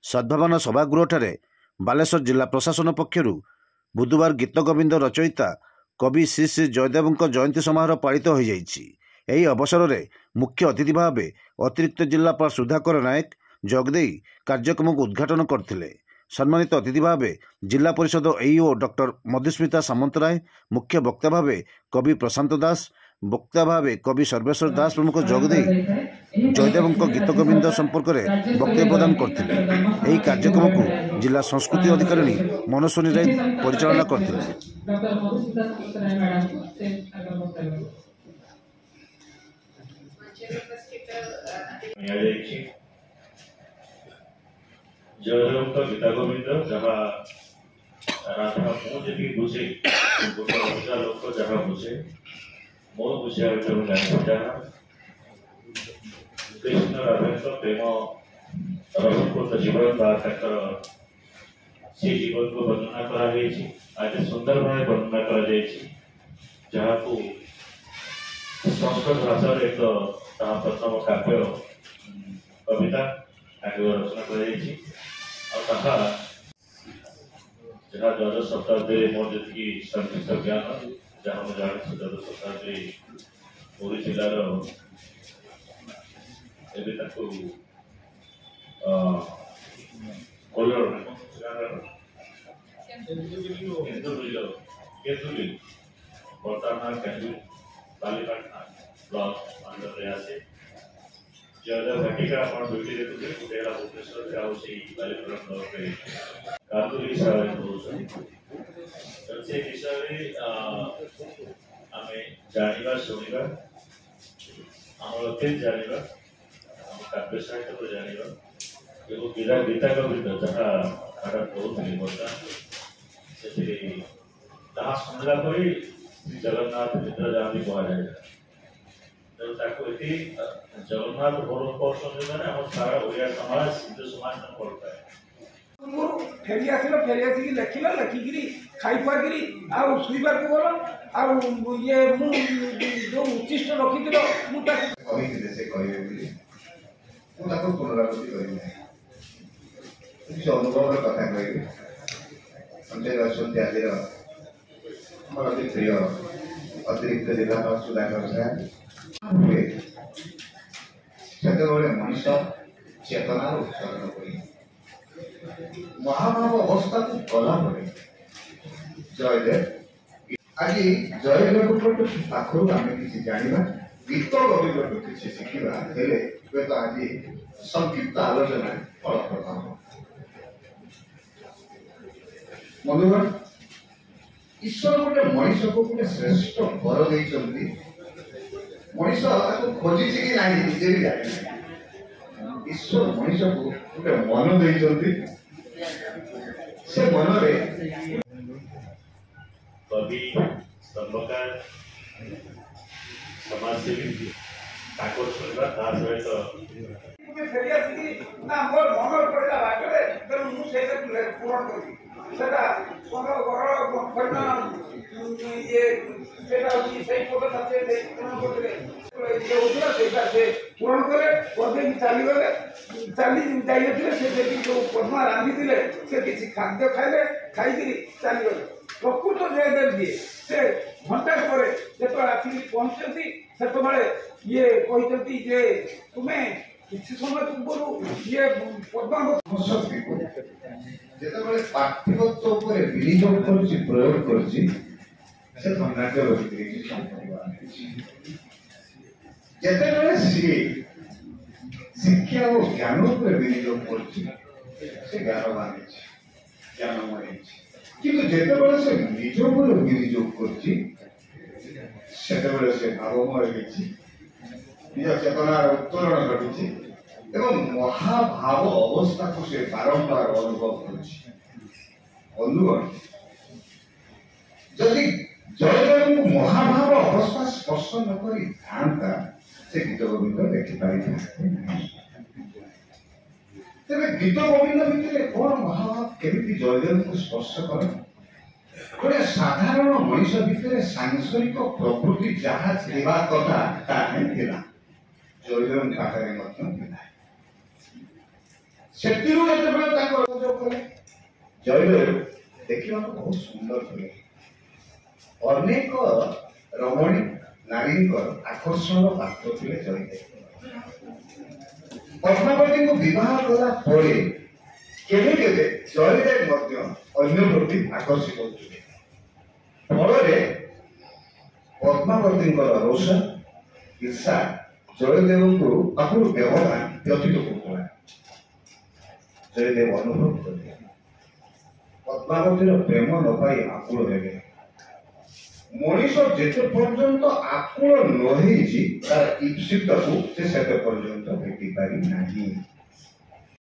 सद्भावना सभागृह बालेश्वर जिला प्रशासन पक्षर बुधवार गीत गोविंद रचयिता कवि श्री श्री जयदेव जयंती समारोह पालित हो यही अवसर में मुख्य अतिथि भाव अतिरिक्त जिलापाल सुधाकर नायक जोगदे कार्यक्रम को उद्घाटन करते। सम्मानित अतिथि भाव जिला परिषद एईओ डॉक्टर मधुस्मिता सामंतराय, मुख्य वक्ता भाव कवि प्रशांत दास, वक्ता भाव कवि सर्वेश्वर दास प्रमुख जोगदे जयदेव गीत गोविंद संपर्क में वक्तव्य प्रदान करते। कार्यक्रम को जिला संस्कृति अधिकारी मनस्विनी राय परिचालना करते। जयदेव गीता गोविंद जहाँ राधा मुझे बुझे गोटे लोक जहाँ बुझे मो बुझा जहाँ कृष्ण राधा प्रेम रसपूर्ण जीवन से जीवन को वर्णना कर सुंदर भाव वर्णना कर जहाँ को संस्कृत भाषा एक प्रथम काव्य कविता रचना कर जहाँ द्वादश शताब्दी मोर जी संक्षिप्त ज्ञान जहाँ मुझे जानी द्वादश शताब्दी पुरी जिलार बर्तमान बालीपाटना ब्लॉक अंडर आसे जयदेव घाटिका आप दुईटी देखुए गोटे भुवनेश्वर आउ बालीपाटना ब्लॉक में कांदुली विषय से विषय आम जाना शुणा आम अतीत जाना काव्य साहित्य को जाना गीता गोविंद जहाँ कहते बर्तमान से शुणला जगन्नाथ मित्र जहाँ भी कहुए तेणु जगन्नाथ भोल कर सारा ओडिया समाज हिंदू समाज भल पाए फेरी आसिक लिखल लिखिकी खाईपार शुवा गल ये जो उच्चिष्ट रखी अनुभव कथा कह अति प्रिय अतिरिक्त जिलापाल सुधाकर साहेब मनीष चेतनार उत्सर्ग कर महाभाव अवस्था को गला जयदेव आज जयदेव पाखर आम कि जाना गीत गोविंद किसी शिखा हे तो आज संक्षिप्त आलोचना फलप्रद बंधुगण ईश्वर गोटे मनीष को गोटे श्रेष्ठ वर देती मनीष खोजी कि ना निजे भी जाने ईश्वर मनीष को गोटे मन देती से मन कवि स्तंभकार समाजसेवी ठाकुर सुनवा ता सहित फेरी आसिक ना मोर मन पड़ा बाटे तेणु मुझे पूरण करी ये पूरण करे चली गले चली जो पद्मा रांधि से किसी खाद्य खाइले खाई चली गले प्रकृत जयदेव जी से घंटा पर जो आसिक पहुंचती से ये कहते जे तुम्हें किसी समय पूर्व ये पद्मा जिते पार्थिवत्व विनियोग कर प्रयोग कर धनाट्य जिते सी शिक्षा और ज्ञान विनियोग कर ज्ञानवान ज्ञानमय किंतु जिते से निज विनियोग कर भावमय निज चेतनार उत्तोलन घटी एवं महाभाव अवस्था को से बारंबार अनुभव बंधुगण जदि जयदेव को महाभाव अवस्था स्पर्श नता से गीत गोविंद देखिपारी तेरे गीत गोविंद भितर कौन महाभाव केमी जयदेव को स्पर्श कर गोटे साधारण मनीष भितर सांसारिक प्रकृति जहाँ कथा ताहा जयदेव पाखे ସେଥିରୁ ଯେତେବେଳେ ତାଙ୍କର ଯୋଗ କଲେ ଜୟଦେବ ଦେଖିବାକୁ ବହୁତ ସୁନ୍ଦର ଥିଲେ। ଅନେକ ରମଣୀ ନାରୀଙ୍କର ଆକର୍ଷଣର ପାତ୍ର ଥିଲେ ଜୟଦେବ। ପଦ୍ମାବତୀଙ୍କୁ ବିବାହ କଲା ପରେ କେବେ କେବେ ଜୟଦେବ ମଧ୍ୟ ଅନ୍ୟ ପ୍ରତି ଆକର୍ଷିତ ହେଉଥିଲେ। ଫଳରେ ପଦ୍ମାବତୀଙ୍କର ରୋଷ ଈର୍ଷା ଜୟଦେବଙ୍କୁ ପାଖରୁ ବ୍ୟବଧାନ ବ୍ୟତୀତ କରୁଥିଲା। ଜୟଦେବ ଅନୁଭବ କଲେ ପଦ୍ମାବତୀର ପ୍ରେମ ନ ପାଇ ଆକୁଳ ହେବେ। ମଣିଷ ଯେତେ ପର୍ଯ୍ୟନ୍ତ ଆକୁଳ ନ ହେଇଛି ତାର ଇପ୍ସିତକୁ ସେ ସେତେ ପର୍ଯ୍ୟନ୍ତ ଭେଟି ପାରି ନାହିଁ।